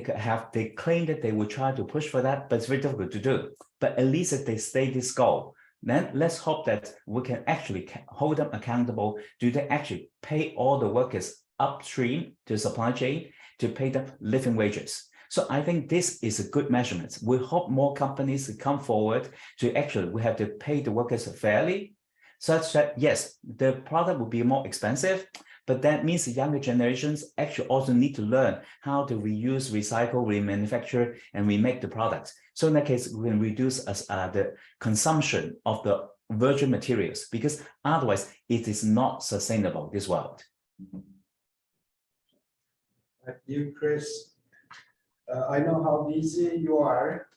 claim that they will try to push for that, but it's very difficult to do. But at least if they stay this goal, then let's hope that we can actually hold them accountable. Do they actually pay all the workers upstream to the supply chain to pay them living wages? So I think this is a good measurement. We hope more companies come forward to actually, we have to pay the workers fairly, such that, yes, the product will be more expensive, but that means the younger generations actually also need to learn how to reuse, recycle, remanufacture, and remake the products. So in that case, we can reduce the consumption of the virgin materials, because otherwise it is not sustainable, this world. Thank you, Chris. I know how busy you are.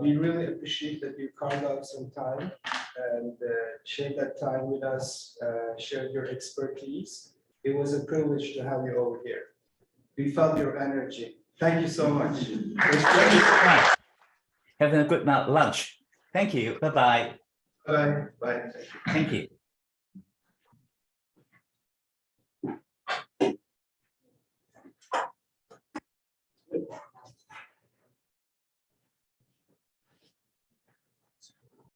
We really appreciate that you carved out some time and shared that time with us, shared your expertise. It was a privilege to have you over here. We felt your energy. Thank you so much. Thank you so much. Having a good lunch. Thank you. Bye-bye. Bye. Bye. Thank you.